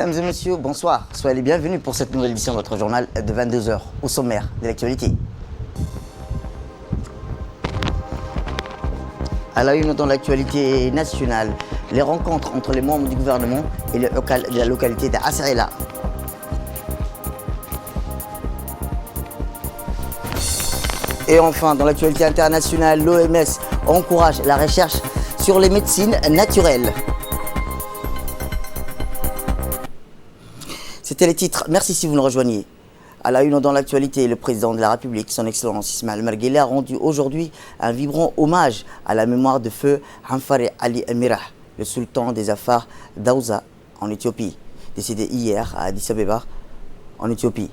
Mesdames et messieurs, bonsoir. Soyez les bienvenus pour cette nouvelle édition de votre journal de 22 heures au sommaire de l'actualité. À la une dans l'actualité nationale, les rencontres entre les membres du gouvernement et les de la localité d'Assaïla. Et enfin, dans l'actualité internationale, l'OMS encourage la recherche sur les médecines naturelles. C'était les titres. Merci si vous nous rejoignez. À la une dans l'actualité, le président de la République, son Excellence Ismaël Omar Guelleh, a rendu aujourd'hui un vibrant hommage à la mémoire de feu Hanfari Ali Emirah, le sultan des Afars d'Aouza en Éthiopie, décédé hier à Addis Abeba en Éthiopie.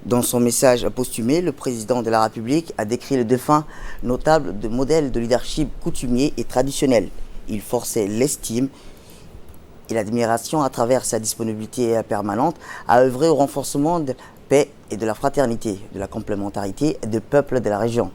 Dans son message posthumé, le président de la République a décrit le défunt notable de modèle de leadership coutumier et traditionnel. Il forçait l'estime et l'admiration à travers sa disponibilité permanente à œuvrer au renforcement de la paix et de la fraternité, de la complémentarité des peuples de la région.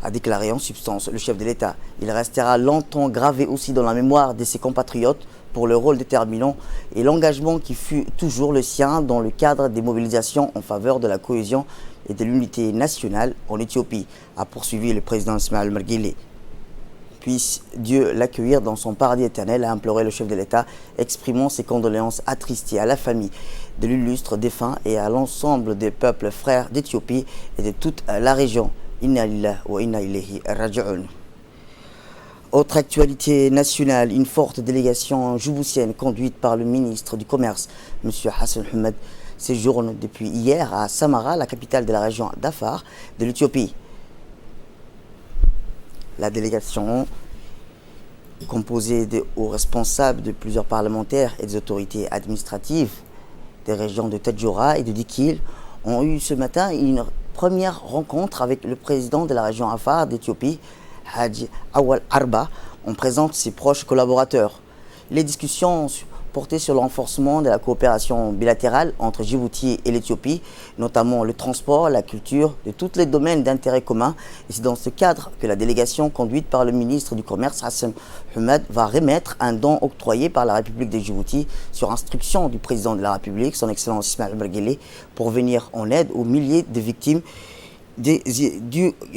A déclaré en substance le chef de l'État. Il restera longtemps gravé aussi dans la mémoire de ses compatriotes pour le rôle déterminant et l'engagement qui fut toujours le sien dans le cadre des mobilisations en faveur de la cohésion et de l'unité nationale en Éthiopie, a poursuivi le président Ismaël Omar Guelleh. Puisse Dieu l'accueillir dans son paradis éternel, a imploré le chef de l'État, exprimant ses condoléances attristées à la famille de l'illustre défunt et à l'ensemble des peuples frères d'Éthiopie et de toute la région. Inna lillahi wa inna ilayhi raji'un. Autre actualité nationale, une forte délégation djiboutienne conduite par le ministre du Commerce, M. Hassan Ahmed, séjourne depuis hier à Samara, la capitale de la région d'Afar de l'Éthiopie. La délégation, composée de hauts responsables de plusieurs parlementaires et des autorités administratives des régions de Tadjoura et de Dikil, ont eu ce matin une première rencontre avec le président de la région Afar d'Éthiopie, Haji Awal Arba, en présence de ses proches collaborateurs. Les discussions portaient sur le renforcement de la coopération bilatérale entre Djibouti et l'Éthiopie, notamment le transport, la culture, de tous les domaines d'intérêt commun. Et c'est dans ce cadre que la délégation conduite par le ministre du Commerce, Hassan Ahmed, va remettre un don octroyé par la République de Djibouti sur instruction du président de la République, son Excellence Ismaël Omar Guelleh, pour venir en aide aux milliers de victimes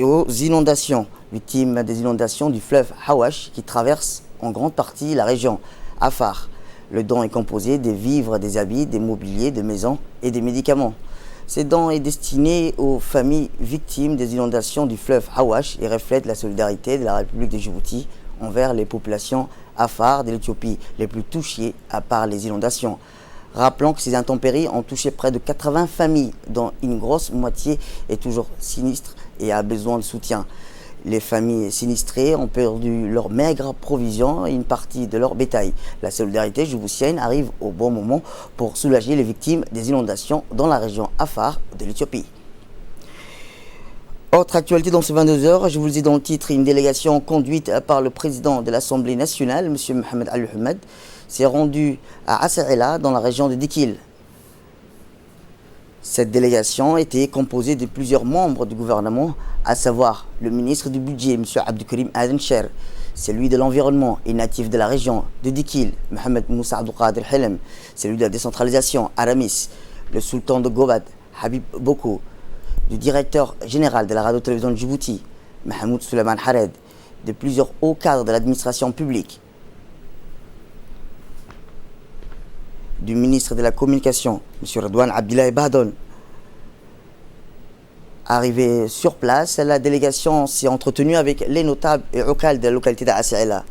aux inondations, victimes des inondations du fleuve Hawash qui traverse en grande partie la région Afar. Le don est composé des vivres, des habits, des mobiliers, des maisons et des médicaments. Ce don est destiné aux familles victimes des inondations du fleuve Hawash et reflète la solidarité de la République de Djibouti envers les populations Afar de l'Éthiopie les plus touchées par les inondations. Rappelons que ces intempéries ont touché près de 80 familles, dont une grosse moitié est toujours sinistre et a besoin de soutien. Les familles sinistrées ont perdu leurs maigres provisions et une partie de leur bétail. La solidarité djiboutienne arrive au bon moment pour soulager les victimes des inondations dans la région Afar de l'Éthiopie. Autre actualité dans ces 22 heures, je vous le dis dans le titre, une délégation conduite par le président de l'Assemblée nationale, M. Mohamed Ali Ahmed, s'est rendue à Assaïla dans la région de Dikil. Cette délégation était composée de plusieurs membres du gouvernement, à savoir le ministre du budget, M. Abdelkarim Adencher, celui de l'environnement et natif de la région de Dikil, Mohamed Moussa Abdelkader Helem, celui de la décentralisation, Aramis, le sultan de Gobad, Habib Boko, du directeur général de la radio-télévision de Djibouti, Mahmoud Suleiman Hared, de plusieurs hauts cadres de l'administration publique, du ministre de la Communication, M. Redouane Abdillahi Bahdon. Arrivé sur place, la délégation s'est entretenue avec les notables et locales de la localité d'Assaïla.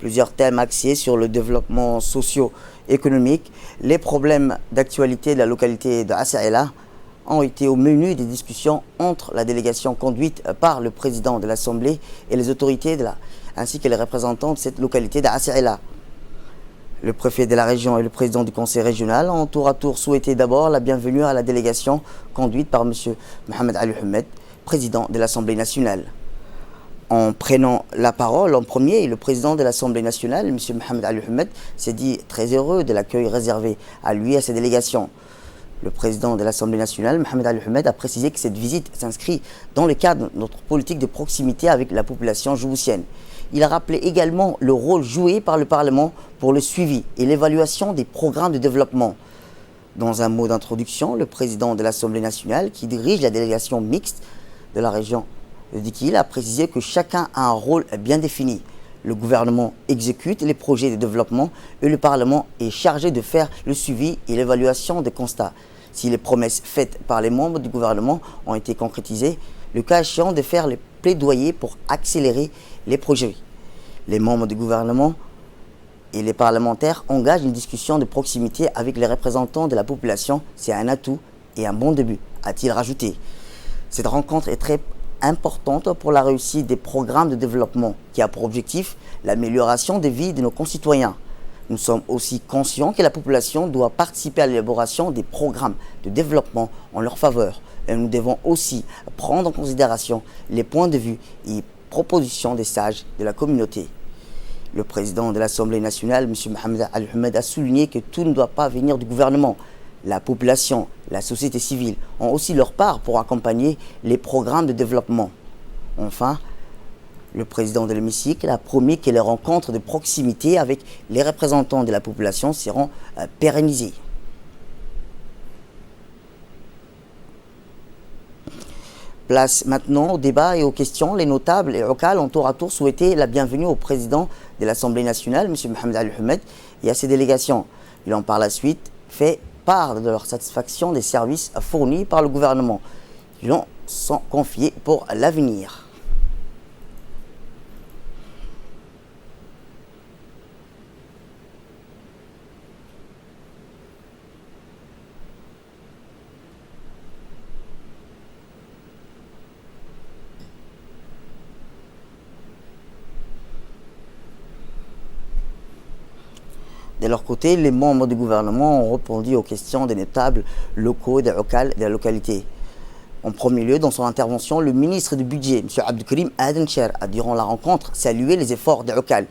Plusieurs thèmes axés sur le développement socio-économique, les problèmes d'actualité de la localité d'Assaïla ont été au menu des discussions entre la délégation conduite par le président de l'Assemblée et les autorités ainsi que les représentants de cette localité d'Assaïla. Le préfet de la région et le président du conseil régional ont tour à tour souhaité d'abord la bienvenue à la délégation conduite par M. Mohamed Ali Ahmed, président de l'Assemblée nationale. En prenant la parole en premier, le président de l'Assemblée nationale, M. Mohamed Ali Ahmed, s'est dit très heureux de l'accueil réservé à lui et à sa délégation. Le président de l'Assemblée nationale, Mohamed Ali Ahmed, a précisé que cette visite s'inscrit dans le cadre de notre politique de proximité avec la population djiboutienne. Il a rappelé également le rôle joué par le Parlement pour le suivi et l'évaluation des programmes de développement. Dans un mot d'introduction, le président de l'Assemblée nationale, qui dirige la délégation mixte de la région de Dikil, a précisé que chacun a un rôle bien défini. Le gouvernement exécute les projets de développement et le Parlement est chargé de faire le suivi et l'évaluation des constats. Si les promesses faites par les membres du gouvernement ont été concrétisées, le cas échéant de faire les plaidoyers pour accélérer les projets. Les membres du gouvernement et les parlementaires engagent une discussion de proximité avec les représentants de la population. C'est un atout et un bon début, a-t-il rajouté. Cette rencontre est très importante pour la réussite des programmes de développement qui a pour objectif l'amélioration des vies de nos concitoyens. Nous sommes aussi conscients que la population doit participer à l'élaboration des programmes de développement en leur faveur. Et nous devons aussi prendre en considération les points de vue et propositions des sages de la communauté. Le président de l'Assemblée nationale, M. Mohamed Al-Ahmed, a souligné que tout ne doit pas venir du gouvernement. La population, la société civile ont aussi leur part pour accompagner les programmes de développement. Enfin, le président de l'hémicycle a promis que les rencontres de proximité avec les représentants de la population seront pérennisées. Place maintenant au débat et aux questions. Les notables et locales ont tour à tour souhaité la bienvenue au président de l'Assemblée nationale, M. Mohamed Al-Ahmed, et à ses délégations. Il en par la suite fait part de leur satisfaction des services fournis par le gouvernement. Ils en sont confiés pour l'avenir. De leur côté, les membres du gouvernement ont répondu aux questions des notables locaux et des locales de la localité. En premier lieu, dans son intervention, le ministre du Budget, M. Abdelkarim Adencher, a durant la rencontre salué les efforts des locales.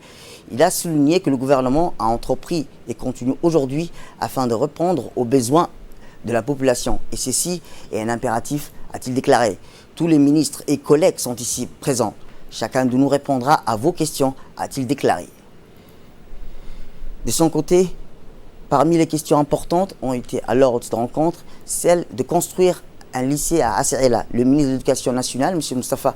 Il a souligné que le gouvernement a entrepris et continue aujourd'hui afin de répondre aux besoins de la population. Et ceci est un impératif, a-t-il déclaré. Tous les ministres et collègues sont ici présents. Chacun de nous répondra à vos questions, a-t-il déclaré. De son côté, parmi les questions importantes ont été à l'ordre de cette rencontre celle de construire un lycée à Assaïla. Le ministre de l'Éducation nationale, M. Moustapha,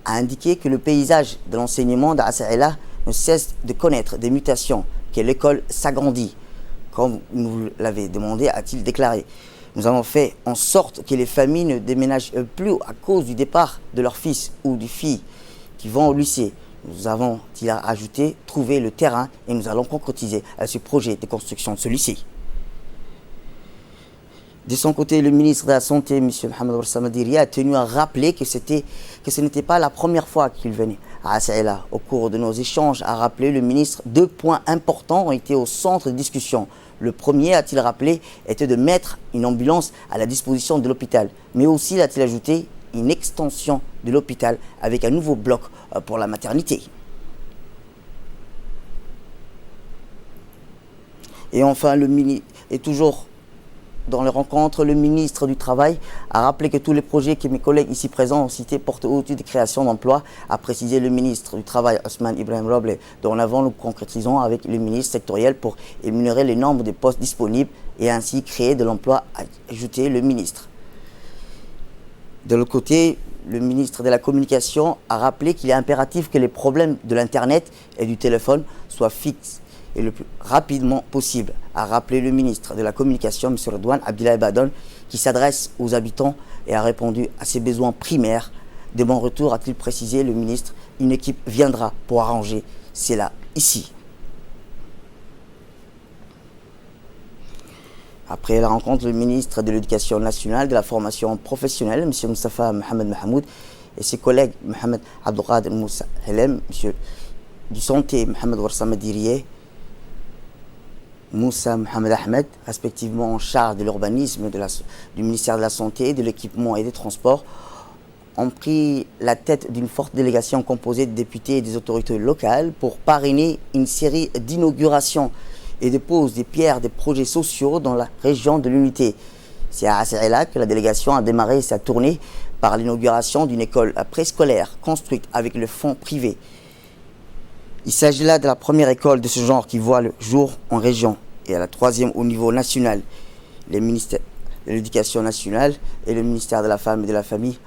a indiqué que le paysage de l'enseignement d'Assaïla ne cesse de connaître des mutations, que l'école s'agrandit. Comme vous l'avez demandé, a-t-il déclaré. Nous avons fait en sorte que les familles ne déménagent plus à cause du départ de leurs fils ou des filles qui vont au lycée. Nous avons, il a ajouté, trouvé le terrain et nous allons concrétiser ce projet de construction de ce lycée. De son côté, le ministre de la Santé, M. Mohamed Warsamadiri, a tenu à rappeler que ce n'était pas la première fois qu'il venait à Assaïla. Au cours de nos échanges, a rappelé le ministre, 2 points importants ont été au centre de discussion. Le premier, a-t-il rappelé, était de mettre une ambulance à la disposition de l'hôpital. Mais aussi, a-t-il ajouté, une extension de l'hôpital avec un nouveau bloc pour la maternité. Et enfin, toujours dans les rencontres, le ministre du Travail a rappelé que tous les projets que mes collègues ici présents ont cités portent au-dessus de création d'emplois, a précisé le ministre du Travail, Ousmane Ibrahim Roble. Dorénavant, nous concrétisons avec le ministre sectoriel pour énumérer le nombre de postes disponibles et ainsi créer de l'emploi, a ajouté le ministre. De l'autre côté, le ministre de la Communication a rappelé qu'il est impératif que les problèmes de l'Internet et du téléphone soient fixes et le plus rapidement possible, a rappelé le ministre de la Communication, M. Redouane Abdoulaye Badon, qui s'adresse aux habitants et a répondu à ses besoins primaires. De mon retour, a-t-il précisé le ministre, une équipe viendra pour arranger cela ici. Après la rencontre, le ministre de l'Éducation nationale, de la formation professionnelle, M. Moustapha Mohamed Mahmoud, et ses collègues Mohamed Abdelkader Moussa Helem, M. du Santé Mohamed Warsamadiri, Moussa Mohamed Ahmed, respectivement en charge de l'urbanisme du ministère de la Santé, de l'équipement et des transports, ont pris la tête d'une forte délégation composée de députés et des autorités locales pour parrainer une série d'inaugurations et dépose des pierres des projets sociaux dans la région de l'Unité. C'est à Assaïla que la délégation a démarré sa tournée par l'inauguration d'une école préscolaire construite avec le fonds privé. Il s'agit là de la première école de ce genre qui voit le jour en région et à la troisième au niveau national. Les ministères de l'Éducation nationale et le ministère de la Femme et de la Famille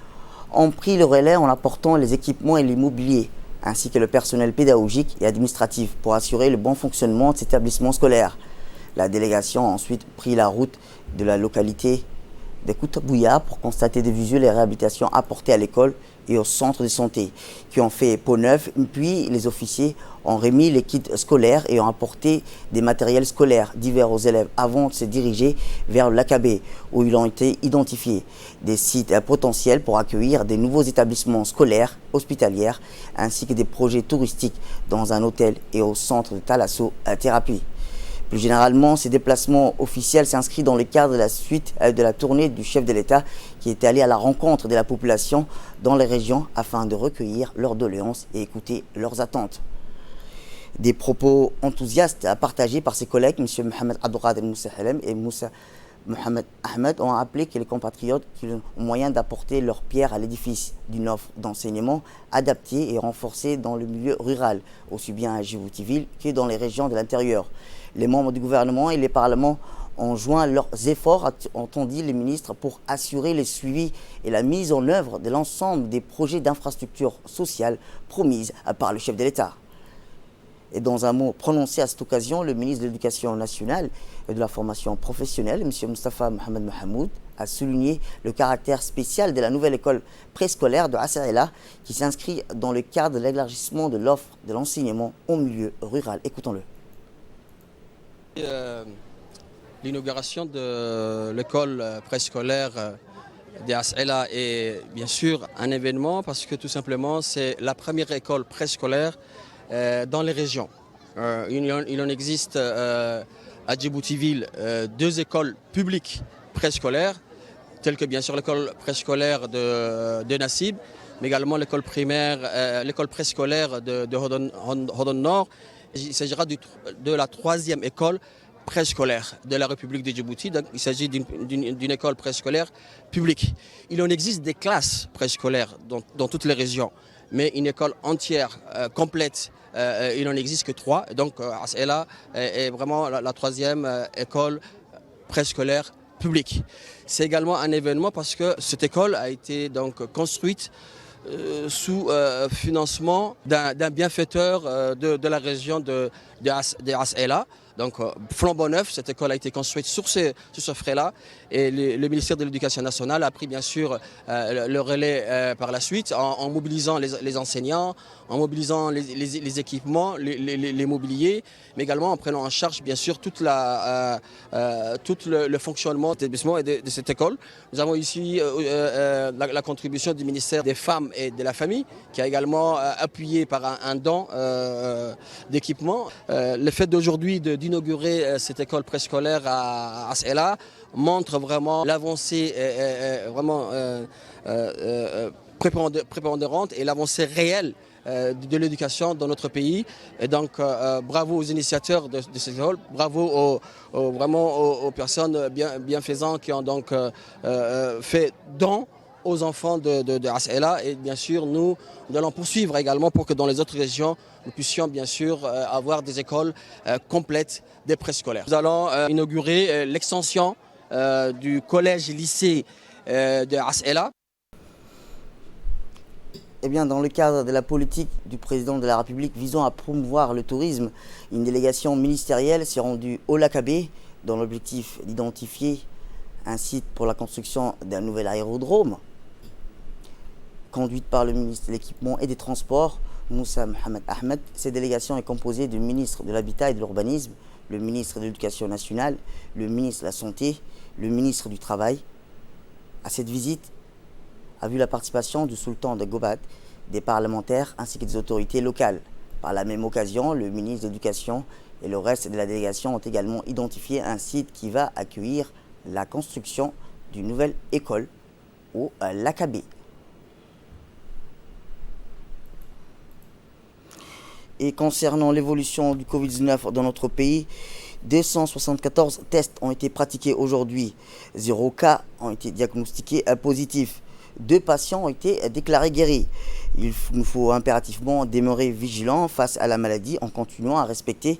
ont pris le relais en apportant les équipements et l'immobilier, ainsi que le personnel pédagogique et administratif pour assurer le bon fonctionnement de cet établissement scolaire. La délégation a ensuite pris la route de la localité de Koutabouya pour constater de visu les réhabilitations apportées à l'école et au centre de santé, qui ont fait peau neuve. Puis les officiers ont remis les kits scolaires et ont apporté des matériels scolaires divers aux élèves avant de se diriger vers l'AKB, où ils ont été identifiés des sites potentiels pour accueillir des nouveaux établissements scolaires, hospitaliers, ainsi que des projets touristiques dans un hôtel et au centre de thalassothérapie. Plus généralement, ces déplacements officiels s'inscrivent dans le cadre de la suite de la tournée du chef de l'État qui est allé à la rencontre de la population dans les régions afin de recueillir leurs doléances et écouter leurs attentes. Des propos enthousiastes partagés par ses collègues, M. Mohamed Abdelkader Moussa Halem et Moussa Mohamed Ahmed, ont appelé que les compatriotes ont moyen d'apporter leur pierre à l'édifice d'une offre d'enseignement adaptée et renforcée dans le milieu rural, aussi bien à Djibouti-Ville que dans les régions de l'intérieur. Les membres du gouvernement et les parlements ont joint leurs efforts, ont dit les ministres, pour assurer le suivi et la mise en œuvre de l'ensemble des projets d'infrastructures sociales promises par le chef de l'État. Et dans un mot prononcé à cette occasion, le ministre de l'Éducation nationale et de la formation professionnelle, M. Moustapha Mohamed Mahamoud, a souligné le caractère spécial de la nouvelle école préscolaire de Assaïla qui s'inscrit dans le cadre de l'élargissement de l'offre de l'enseignement au milieu rural. Écoutons-le. L'inauguration de l'école préscolaire de Assaïla est bien sûr un événement parce que tout simplement c'est la première école préscolaire dans les régions. Il en existe à Djibouti-Ville deux écoles publiques préscolaires, telles que bien sûr l'école préscolaire de Nassib, mais également l'école primaire, l'école préscolaire de Hodon Nord. Il s'agira de la troisième école préscolaire de la République de Djibouti. Donc, il s'agit d'une école préscolaire publique. Il en existe des classes préscolaires dans toutes les régions, mais une école entière, complète, il n'en existe que 3. Donc Assaïla est vraiment la troisième école préscolaire publique. C'est également un événement parce que cette école a été donc construite sous financement d'un bienfaiteur de la région de Assaïla. Donc, flambant neuf, cette école a été construite sur ce frais-là et le ministère de l'Éducation nationale a pris bien sûr le relais par la suite en mobilisant les enseignants, en mobilisant les équipements, les mobiliers, mais également en prenant en charge bien sûr tout le fonctionnement de l'établissement et de cette école. Nous avons ici la contribution du ministère des Femmes et de la Famille qui a également appuyé par un don d'équipement. Le fait d'aujourd'hui d'inaugurer cette école préscolaire à Assaïla montre vraiment l'avancée vraiment prépondérante et l'avancée réelle de l'éducation dans notre pays. Et donc bravo aux initiateurs de cette école, bravo aux personnes bienfaisantes qui ont donc fait don aux enfants de Assaïla, et bien sûr nous allons poursuivre également pour que dans les autres régions nous puissions bien sûr avoir des écoles complètes des préscolaires. Nous allons inaugurer l'extension du collège-lycée de Assaïla. Eh bien, dans le cadre de la politique du président de la République visant à promouvoir le tourisme, une délégation ministérielle s'est rendue au l'AKB dans l'objectif d'identifier un site pour la construction d'un nouvel aérodrome. Conduite par le ministre de l'Équipement et des Transports, Moussa Mohamed Ahmed, cette délégation est composée du ministre de l'Habitat et de l'Urbanisme, le ministre de l'Éducation nationale, le ministre de la Santé, le ministre du Travail. À cette visite a vu la participation du sultan de Gobat, des parlementaires ainsi que des autorités locales. Par la même occasion, le ministre de l'Éducation et le reste de la délégation ont également identifié un site qui va accueillir la construction d'une nouvelle école au l'AKB. Et concernant l'évolution du Covid-19 dans notre pays, 274 tests ont été pratiqués aujourd'hui. 0 cas ont été diagnostiqués positifs. 2 patients ont été déclarés guéris. Il nous faut impérativement demeurer vigilants face à la maladie en continuant à respecter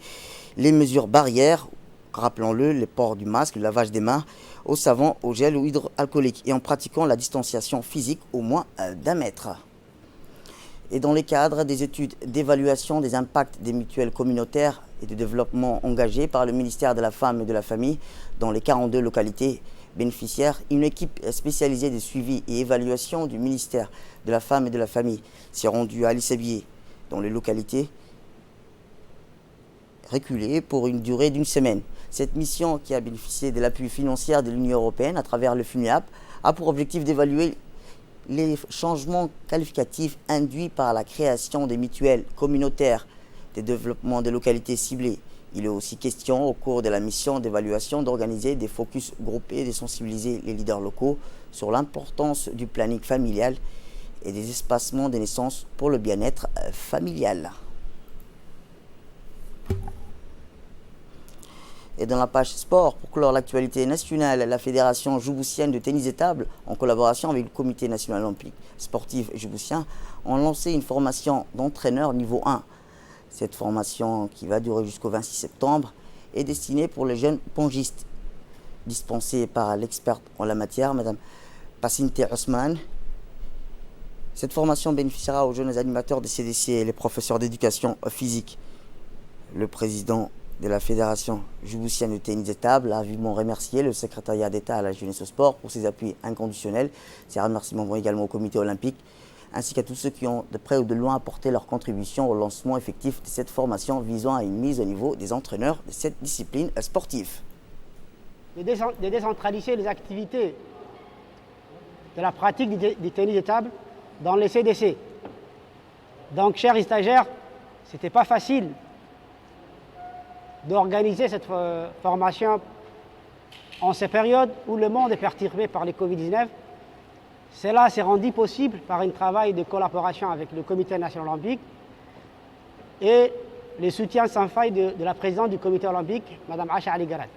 les mesures barrières, rappelons-le, le port du masque, le lavage des mains au savon, au gel ou hydroalcoolique et en pratiquant la distanciation physique au moins d'1 mètre. Et dans le cadre des études d'évaluation des impacts des mutuelles communautaires et de développement engagées par le ministère de la Femme et de la Famille dans les 42 localités bénéficiaires, une équipe spécialisée de suivi et évaluation du ministère de la Femme et de la Famille s'est rendue à Lissabié, dans les localités reculées, pour une durée d'1 semaine. Cette mission, qui a bénéficié de l'appui financier de l'Union européenne à travers le FUNEAP, a pour objectif d'évaluer les changements qualificatifs induits par la création des mutuelles communautaires de développement des localités ciblées. Il est aussi question, au cours de la mission d'évaluation, d'organiser des focus groupés et de sensibiliser les leaders locaux sur l'importance du planning familial et des espacements des naissances pour le bien-être familial. Et dans la page sport, pour clore l'actualité nationale, la Fédération djiboutienne de tennis de table, en collaboration avec le Comité national olympique sportif djiboutien, ont lancé une formation d'entraîneur niveau 1. Cette formation, qui va durer jusqu'au 26 septembre, est destinée pour les jeunes pongistes, dispensée par l'experte en la matière, Mme Passinte Ousmane. Cette formation bénéficiera aux jeunes animateurs des CDC et les professeurs d'éducation physique. Le président de la Fédération djiboutienne de tennis de table a vivement remercié le secrétariat d'État à la jeunesse au sport pour ses appuis inconditionnels. Ces remerciements vont également au comité olympique, ainsi qu'à tous ceux qui ont de près ou de loin apporté leur contribution au lancement effectif de cette formation visant à une mise au niveau des entraîneurs de cette discipline sportive. De décentraliser les activités de la pratique du tennis de table dans les CDC. Donc, chers stagiaires, ce n'était pas facile d'organiser cette formation en ces périodes où le monde est perturbé par les Covid-19. Cela s'est rendu possible par un travail de collaboration avec le Comité national olympique et le soutien sans faille de la présidente du Comité olympique, Mme Acha Ali Garat.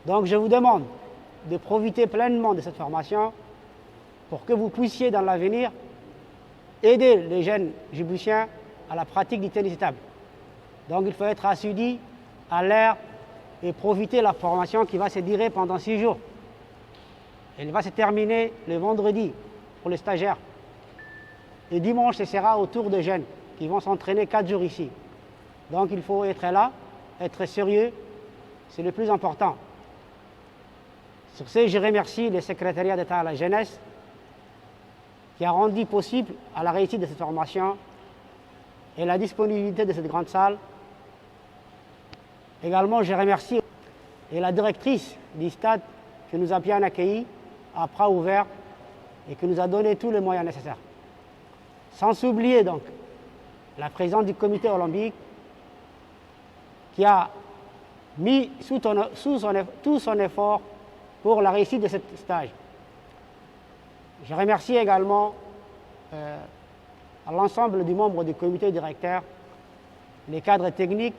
Donc je vous demande de profiter pleinement de cette formation pour que vous puissiez dans l'avenir aider les jeunes djiboutiens à la pratique du tennis de table. Donc il faut être assidu, à l'air et profiter de la formation qui va se durer pendant 6 jours. Elle va se terminer le vendredi pour les stagiaires. Et dimanche, ce sera au tour des jeunes qui vont s'entraîner 4 jours ici. Donc il faut être là, être sérieux, c'est le plus important. Sur ce, je remercie le secrétariat d'État à la jeunesse qui a rendu possible à la réussite de cette formation et la disponibilité de cette grande salle. Également, je remercie la directrice du stade qui nous a bien accueillis à bras ouverts et qui nous a donné tous les moyens nécessaires. Sans oublier donc la présidente du comité olympique qui a mis tout son effort pour la réussite de ce stage. Je remercie également l'ensemble des membres du comité directeur, les cadres techniques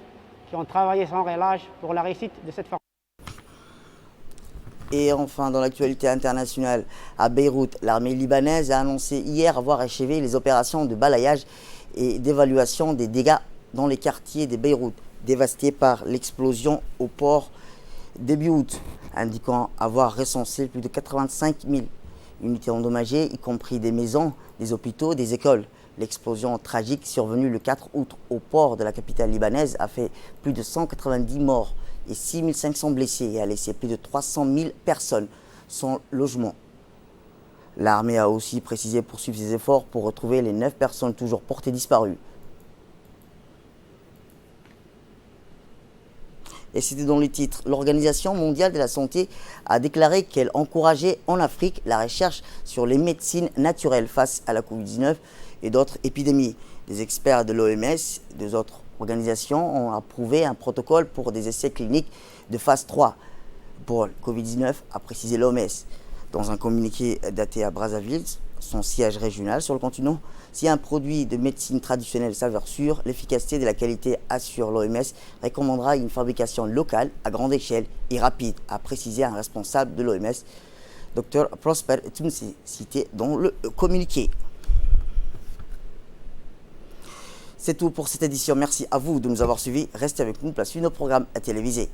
qui ont travaillé sans relâche pour la réussite de cette formation. Et enfin, dans l'actualité internationale, à Beyrouth, l'armée libanaise a annoncé hier avoir achevé les opérations de balayage et d'évaluation des dégâts dans les quartiers de Beyrouth, dévastés par l'explosion au port début août, indiquant avoir recensé plus de 85 000 unités endommagées, y compris des maisons, des hôpitaux, des écoles. L'explosion tragique survenue le 4 août au port de la capitale libanaise a fait plus de 190 morts et 6 500 blessés et a laissé plus de 300 000 personnes sans logement. L'armée a aussi précisé poursuivre ses efforts pour retrouver les 9 personnes toujours portées disparues. Et c'était dans le titre. L'Organisation mondiale de la santé a déclaré qu'elle encourageait en Afrique la recherche sur les médecines naturelles face à la Covid-19 et d'autres épidémies. Des experts de l'OMS et des autres organisations ont approuvé un protocole pour des essais cliniques de phase 3 pour le Covid-19, a précisé l'OMS. Dans un communiqué daté à Brazzaville, son siège régional sur le continent, si un produit de médecine traditionnelle s'avère sûr, l'efficacité de la qualité assure l'OMS recommandera une fabrication locale à grande échelle et rapide, a précisé un responsable de l'OMS Dr Prosper Tounsi, cité dans le communiqué. C'est tout pour cette édition. Merci à vous de nous avoir suivis. Restez avec nous, place nos programmes à téléviser.